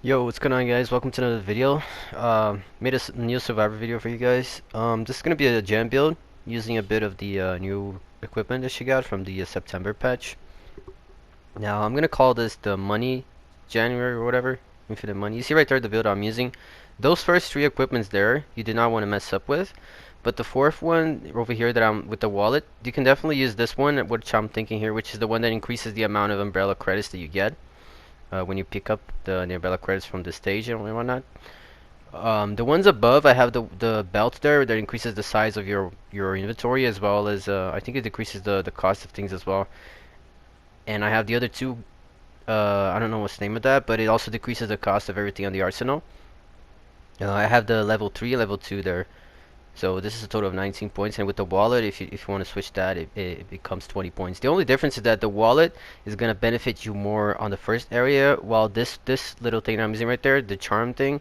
Yo, what's going on, guys? Welcome to another video. Made a new survivor video for you guys. This is gonna be a jam build using a bit of the new equipment that she got from the September patch. Now I'm gonna call this the money January or whatever, infinite money. You see right there the build I'm using. Those first three equipments there, you do not want to mess up with. But the fourth one over here that I'm with the wallet, you can definitely use this one, which I'm thinking here, which is the one that increases the amount of umbrella credits that you get when you pick up the umbrella credits from the stage and whatnot. The ones above, I have the belt there that increases the size of your inventory, as well as I think it decreases the cost of things as well. And I have the other two. I don't know what's the name of that, but it also decreases the cost of everything on the arsenal. I have the level 3, level 2 there. So this is a total of 19 points, and with the wallet, if you want to switch that, it becomes 20 points. The only difference is that the wallet is gonna benefit you more on the first area, while this little thing I'm using right there, the charm thing,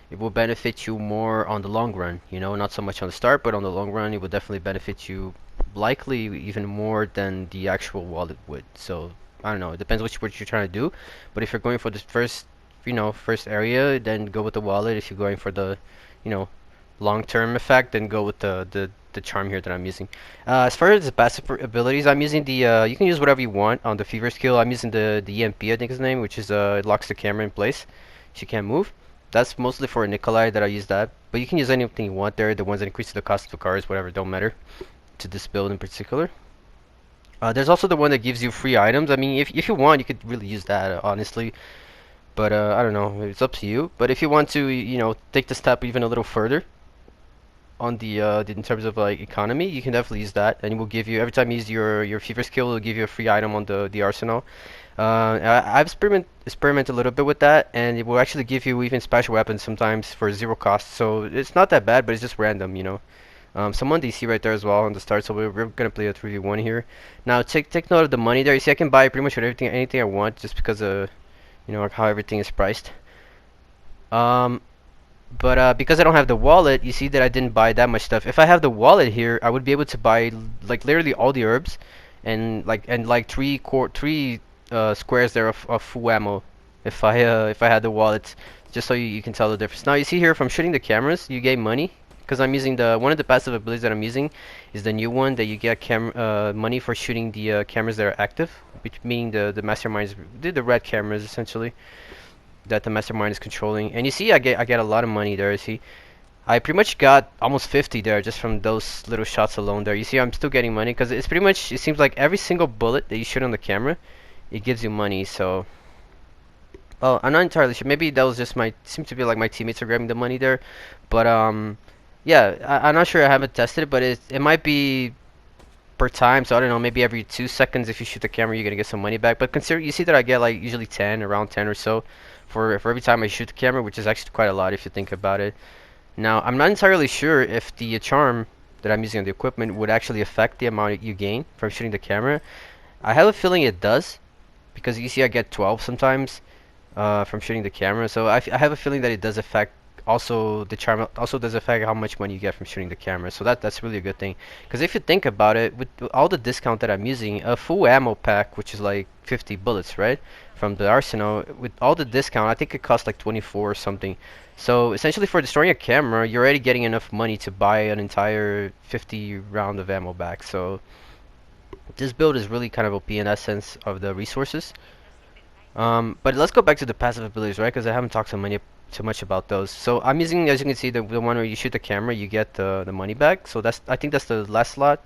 it will benefit you more on the long run. You know, not so much on the start, but on the long run, it will definitely benefit you, likely even more than the actual wallet would. So I don't know. It depends what you're trying to do, but if you're going for the first, first area, then go with the wallet. If you're going for the, you know, long-term effect, then go with the charm here that I'm using. As far as the passive abilities, I'm using the you can use whatever you want on the fever skill. I'm using the EMP, I think is the name, which is it locks the camera in place. She can't move. That's mostly for Nikolai that I use that, but you can use anything you want there. The ones that increase the cost of the cars, whatever, don't matter to this build in particular. There's also the one that gives you free items. I mean, if you want, you could really use that, honestly. But I don't know, it's up to you. But if you want to, take the step even a little further on the in terms of like economy, you can definitely use that, and it will give you every time you use your fever skill, it will give you a free item on the arsenal. I've experiment a little bit with that, and it will actually give you even special weapons sometimes for zero cost. So it's not that bad, but it's just random. Someone DC right there as well on the start, so we're gonna play a 3v1 here. Now take note of the money there. You see, I can buy pretty much anything I want just because of how everything is priced. But because I don't have the wallet, you see that I didn't buy that much stuff. If I have the wallet here, I would be able to buy like literally all the herbs and like three squares there of full ammo if I had the wallet, just so you can tell the difference. Now you see here from shooting the cameras, you gain money because I'm using the one of the passive abilities that I'm using is the new one that you get money for shooting the cameras that are active, which meaning the masterminds, the red cameras essentially that the mastermind is controlling. And you see, I get a lot of money there. You see, I pretty much got almost 50 there just from those little shots alone there. You see, I'm still getting money because it's pretty much, it seems like every single bullet that you shoot on the camera, it gives you money. So, well, I'm not entirely sure. Maybe that was just seems to be like my teammates are grabbing the money there. But yeah, I'm not sure. I haven't tested it, but it might be per time. So I don't know. Maybe every 2 seconds, if you shoot the camera, you're gonna get some money back. But consider, you see that I get like usually 10, around 10 or so for every time I shoot the camera, which is actually quite a lot if you think about it. Now, I'm not entirely sure if the charm that I'm using on the equipment would actually affect the amount you gain from shooting the camera. I have a feeling it does, because you see I get 12 sometimes from shooting the camera. So I have a feeling that it does affect, also the charm also does affect how much money you get from shooting the camera. So that's really a good thing. Because if you think about it, with all the discount that I'm using, a full ammo pack, which is like 50 bullets, right? From the arsenal, with all the discount, I think it costs like 24 or something. So essentially for destroying a camera, you're already getting enough money to buy an entire 50 round of ammo back. So this build is really kind of OP in that sense of the resources. But let's go back to the passive abilities, right? Because I haven't talked too much about those. So I'm using, as you can see, the one where you shoot the camera, you get the money back. So I think that's the last slot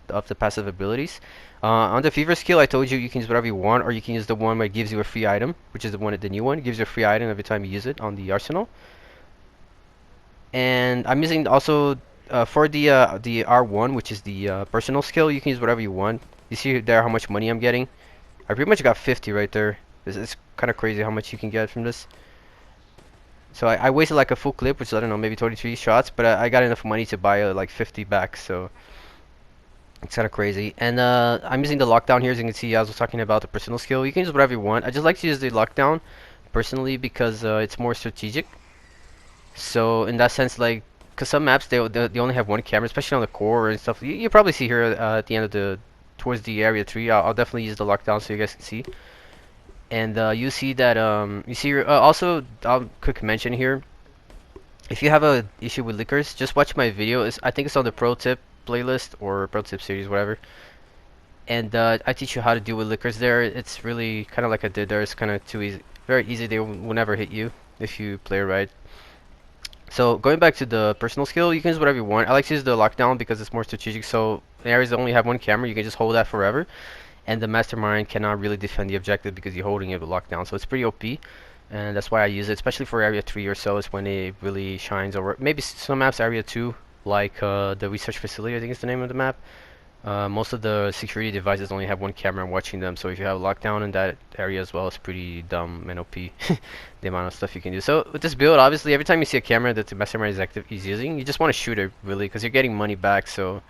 of the passive abilities. On the fever skill, I told you you can use whatever you want, or you can use the one where it gives you a free item, which is the new one. It gives you a free item every time you use it on the arsenal. And I'm using also for the R1, which is the personal skill. You can use whatever you want. You see there how much money I'm getting. I pretty much got 50 right there. It's kind of crazy how much you can get from this. So I wasted like a full clip, which is, I don't know, maybe 23 shots, but I got enough money to buy like 50 back. So it's kind of crazy. And I'm using the lockdown here, as you can see. I was talking about the personal skill. You can use whatever you want. I just like to use the lockdown personally because it's more strategic. So in that sense, like, because some maps they only have one camera, especially on the core and stuff. You probably see here at the end of towards the area 3. I'll definitely use the lockdown so you guys can see. And you see that you see also quick mention here. If you have a issue with liquors, just watch my video. I think it's on the pro tip playlist or pro tip series, whatever. And I teach you how to deal with liquors there. It's really kind of like I did there. It's kind of too easy, very easy. They will never hit you if you play it right. So going back to the personal skill, you can use whatever you want. I like to use the lockdown because it's more strategic. So in areas that only have one camera, you can just hold that forever. And the mastermind cannot really defend the objective because you're holding it with lockdown. So it's pretty OP. And that's why I use it, especially for area 3 or so is when it really shines. Or maybe some maps area 2, like the research facility, I think is the name of the map. Most of the security devices only have one camera watching them, so if you have lockdown in that area as well, it's pretty dumb and OP, the amount of stuff you can do. So with this build, obviously, every time you see a camera that the mastermind is active, he's using, you just want to shoot it, really, because you're getting money back, so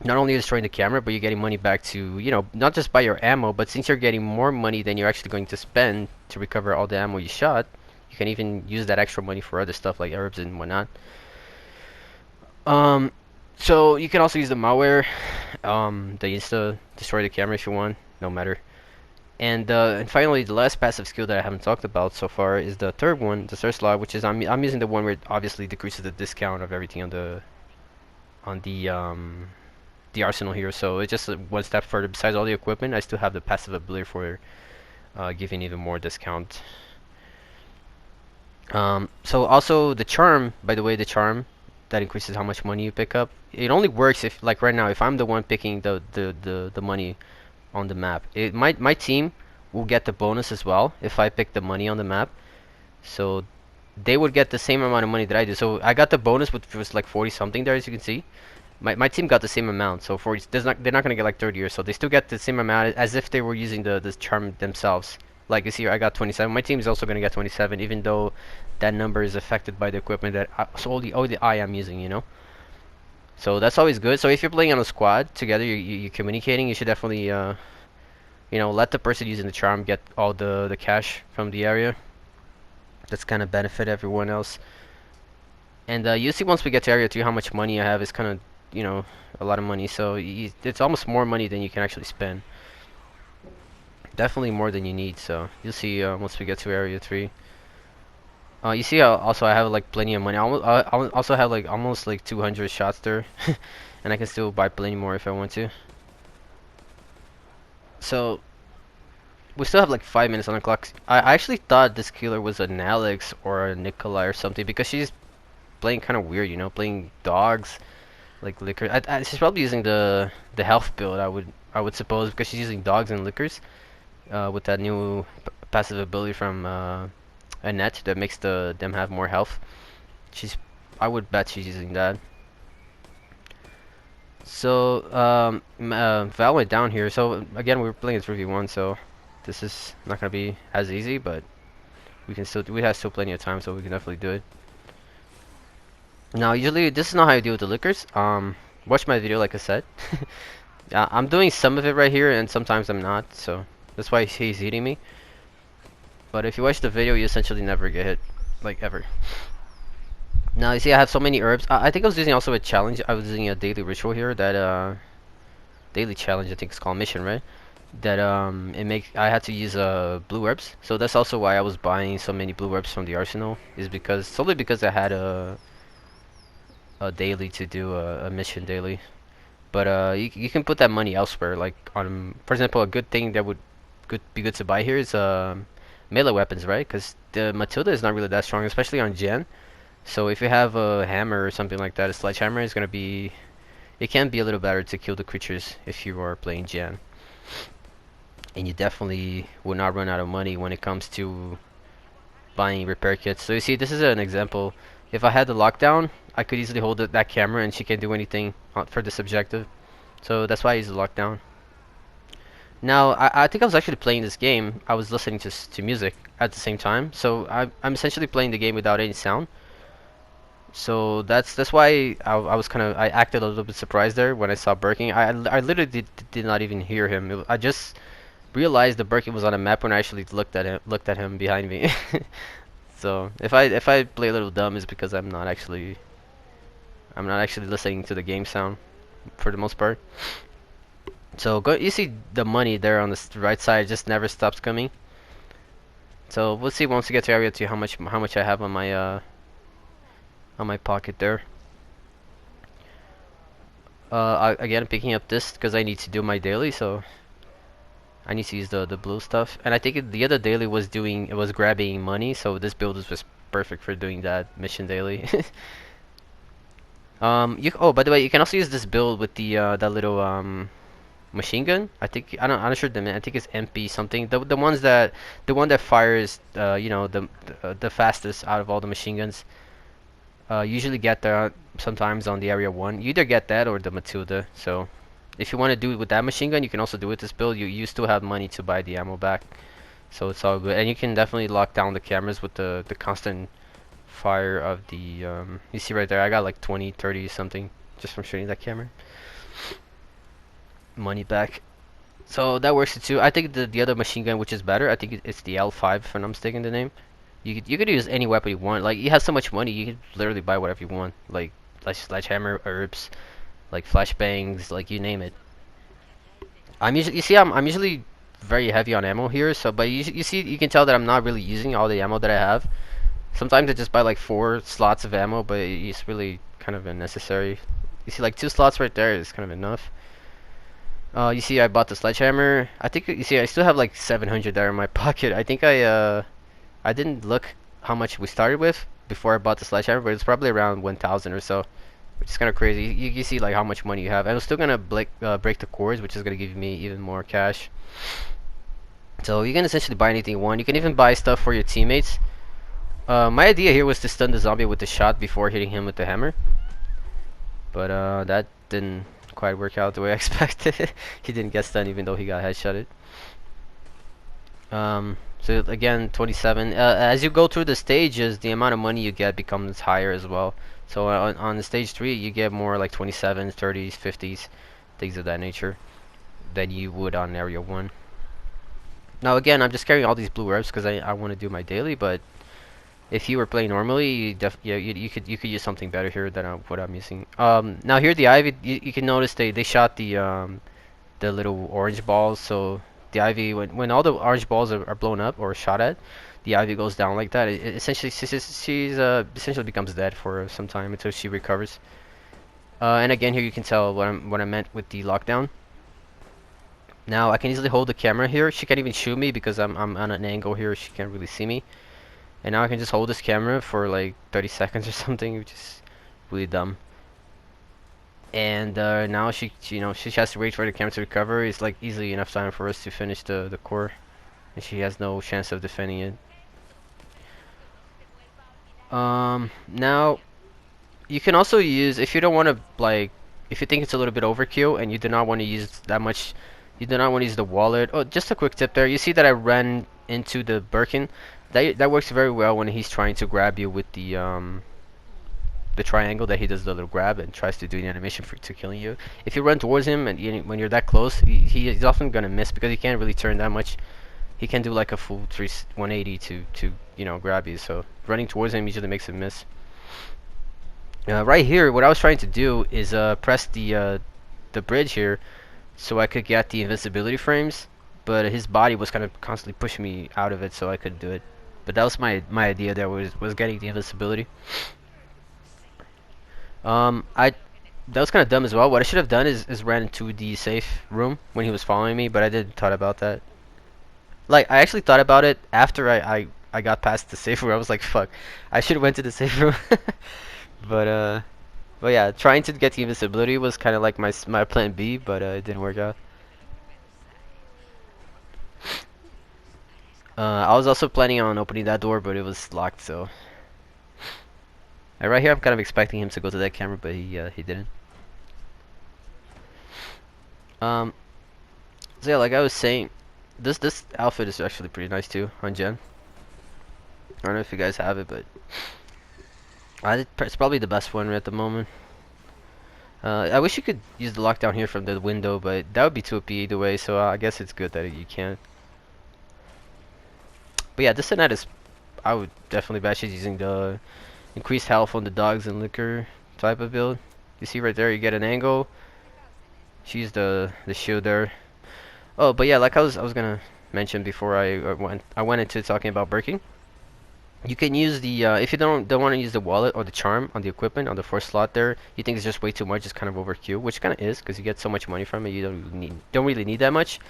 not only destroying the camera, but you're getting money back to, you know, not just buy your ammo, but since you're getting more money than you're actually going to spend to recover all the ammo you shot, you can even use that extra money for other stuff like herbs and whatnot. So you can also use the malware, the insta destroy the camera if you want, no matter. And finally, the last passive skill that I haven't talked about so far is the third one, the third slot, which is I'm using the one where it obviously decreases the discount of everything on the arsenal here. So it's just one step further. Besides all the equipment, I still have the passive ability for giving even more discount. So also the charm, by the way, the charm that increases how much money you pick up. It only works if, like right now, if I'm the one picking the money on the map. My team will get the bonus as well if I pick the money on the map. So they would get the same amount of money that I do. So I got the bonus, which was like 40 something there, as you can see. My team got the same amount. So 40, they're not gonna get like 30 or so. They still get the same amount as if they were using the charm themselves. Like you see here, I got 27. My team is also gonna get 27, even though that number is affected by the equipment that so only I am using, you know. So that's always good. So if you're playing on a squad together, you're communicating. You should definitely you know, let the person using the charm get all the cash from the area. That's kind of benefit everyone else. And you see, once we get to area 2, how much money I have is kind of, you know, a lot of money. So it's almost more money than you can actually spend. Definitely more than you need. So you'll see once we get to area 3. You see, also I have like plenty of money. I also have like almost like 200 shots there, and I can still buy plenty more if I want to. So we still have like 5 minutes on the clock. I actually thought this killer was an Alex or a Nikolai or something because she's playing kind of weird, you know, playing dogs, like liquor. She's probably using the health build. I would suppose because she's using dogs and liquors, with that new passive ability from a net that makes them have more health. I would bet she's using that. So Val went down here. So again, we're playing a 3v1, so this is not gonna be as easy, but we have still plenty of time, so we can definitely do it. Now, usually this is not how you deal with the liquors. Watch my video, like I said. I'm doing some of it right here, and sometimes I'm not, so that's why he's hitting me. But if you watch the video, you essentially never get hit, like ever. Now you see I have so many herbs. I think I was using also a challenge. I was using a daily ritual here that daily challenge, I think it's called mission, right? That I had to use blue herbs. So that's also why I was buying so many blue herbs from the arsenal, is because solely because I had a daily to do a mission daily. But you can put that money elsewhere, like on, for example, a good thing that would be good to buy here is melee weapons, right? Because the Matilda is not really that strong, especially on Gen. So if you have a hammer or something like that, a sledgehammer is gonna be, it can be a little better to kill the creatures if you are playing Gen. And you definitely will not run out of money when it comes to buying repair kits. So you see, this is an example. If I had the lockdown, I could easily hold that camera and she can't do anything for this objective. So that's why I use the lockdown. Now, I think I was actually playing this game. I was listening to music at the same time. So I'm essentially playing the game without any sound. So that's why I was I acted a little bit surprised there when I saw Birkin. I literally did not even hear him. I just realized the Birkin was on a map when I actually looked at him behind me. So if I play a little dumb, it's because I'm not actually listening to the game sound for the most part. So go. You see the money there on the right side just never stops coming. So we'll see once we get to area 2 how much I have on my pocket there. Again picking up this because I need to do my daily, so I need to use the blue stuff. And I think the other daily was grabbing money, so this build is just perfect for doing that mission daily. Oh, by the way, you can also use this build with the that little machine gun. I'm not sure the name. I think it's MP something. The one that fires you know the fastest out of all the machine guns. Usually get that sometimes on the area 1. You either get that or the Matilda. So if you want to do it with that machine gun, you can also do it this build. You still have money to buy the ammo back, so it's all good. And you can definitely lock down the cameras with the constant fire of the you see right there, I got like 20, 30 something just from shooting that camera. Money back. So that works too. I think the other machine gun, which is better, I think it's the L5 if I'm not mistaken the name. You could use any weapon you want. Like you have so much money, you could literally buy whatever you want. Like sledgehammer, herbs, like flashbangs, like you name it. I'm usually very heavy on ammo here. So, but you see, you can tell that I'm not really using all the ammo that I have. Sometimes I just buy like 4 slots of ammo, but it's really kind of unnecessary. You see, like 2 slots right there is kind of enough. You see, I bought the sledgehammer. I think you see, I still have like 700 there in my pocket. I think I didn't look how much we started with before I bought the sledgehammer, but it's probably around 1,000 or so, which is kind of crazy. You see like how much money you have. And I'm still gonna break the cords, which is gonna give me even more cash. So you can essentially buy anything you want. You can even buy stuff for your teammates. My idea here was to stun the zombie with the shot before hitting him with the hammer, but that didn't quite work out the way I expected. He didn't get stunned even though he got headshotted. So again, 27. As you go through the stages, the amount of money you get becomes higher as well. So on the stage 3, you get more like 27s, 30s, 50s, things of that nature than you would on area 1. Now again, I'm just carrying all these blue herbs because I want to do my daily, but if you were playing normally, you could use something better here than what I'm using. Now here the ivy, you can notice they shot the little orange balls. So the ivy, when all the orange balls are blown up or shot at, the ivy goes down like that. It essentially she's essentially becomes dead for some time until she recovers. And again here you can tell what I meant with the lockdown. Now I can easily hold the camera here. She can't even shoot me because I'm on an angle here. She can't really see me. And now I can just hold this camera for like 30 seconds or something, which is really dumb. And now she has to wait for the camera to recover. It's like easily enough time for us to finish the core, and she has no chance of defending it. Now you can also use, if you don't want to, like, if you think it's a little bit overkill and you do not want to use that much, you do not want to use the wallet. Oh, just a quick tip there. You see that I ran into the Birkin. That works very well when he's trying to grab you with the triangle, that he does the little grab and tries to do the animation to killing you. If you run towards him and when you're that close, he's often gonna miss because he can't really turn that much. He can do like a full 180 to grab you. So running towards him usually makes him miss. Right here, what I was trying to do is press the bridge here so I could get the invincibility frames, but his body was kind of constantly pushing me out of it, so I couldn't do it. But that was my idea. There was getting the invincibility. I that was kind of dumb as well. What I should have done is ran into the safe room when he was following me, but I didn't thought about that. Like I actually thought about it after I got past the safe room. I was like, fuck, I should have went to the safe room. but but yeah, trying to get the invincibility was kind of like my plan B, but it didn't work out. I was also planning on opening that door, but it was locked. So right here, I'm kind of expecting him to go to that camera, but he didn't. Um, so yeah, like I was saying, this outfit is actually pretty nice too on Jen. I don't know if you guys have it, but it's probably the best one at the moment. I wish you could use the lockdown here from the window, but that would be too OP either way, so I guess it's good that you can. But yeah, this tonight is, I would definitely bash it using the increased health on the dogs and liquor type of build. You see right there, you get an angle. She used the shield there. Oh, but yeah, like I was gonna mention before I went into talking about Birking. You can use the if you don't want to use the wallet or the charm on the equipment on the fourth slot there. You think it's just way too much, it's kind of overkill, which kind of is because you get so much money from it. You don't really need that much.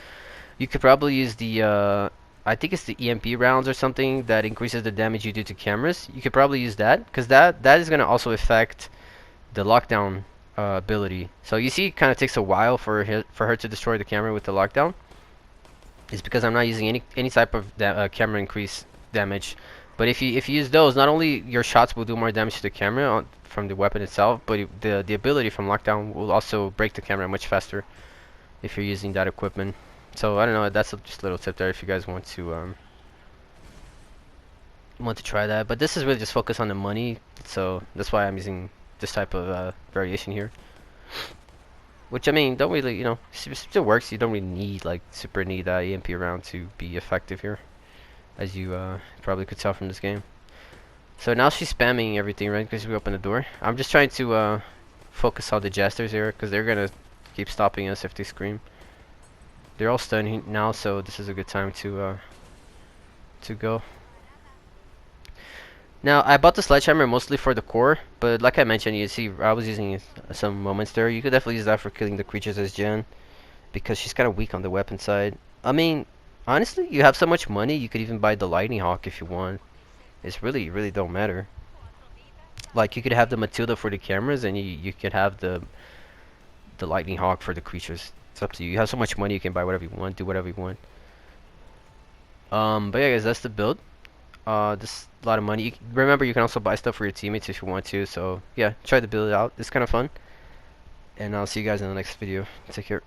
You could probably use the I think it's the EMP rounds or something that increases the damage you do to cameras. You could probably use that because that is gonna also affect the lockdown ability. So you see, it kind of takes a while for her to destroy the camera with the lockdown. It's because I'm not using any type of camera increase damage. But if you use those, not only your shots will do more damage to the camera from the weapon itself, but the ability from lockdown will also break the camera much faster if you're using that equipment. So I don't know. That's just a little tip there if you guys want to try that. But this is really just focused on the money, so that's why I'm using this type of variation here. Which I mean, don't really, still works. You don't really need like super need that EMP round to be effective here, as you probably could tell from this game. So now she's spamming everything, right? Because we opened the door. I'm just trying to focus on the jesters here, because they're gonna keep stopping us if they scream. They're all stunned now, so this is a good time to go. Now, I bought the sledgehammer mostly for the core, but like I mentioned, you see, I was using some moments there. You could definitely use that for killing the creatures as Jen, because she's kind of weak on the weapon side. I mean, honestly, you have so much money, you could even buy the lightning hawk if you want. It's really don't matter. Like, you could have the Matilda for the cameras, and you could have the lightning hawk for the creatures. It's up to you. You have so much money, you can buy whatever you want, do whatever you want. But yeah, guys, that's the build. This is a lot of money. Remember, you can also buy stuff for your teammates if you want to. So yeah, try to build it out. It's kind of fun. And I'll see you guys in the next video. Take care.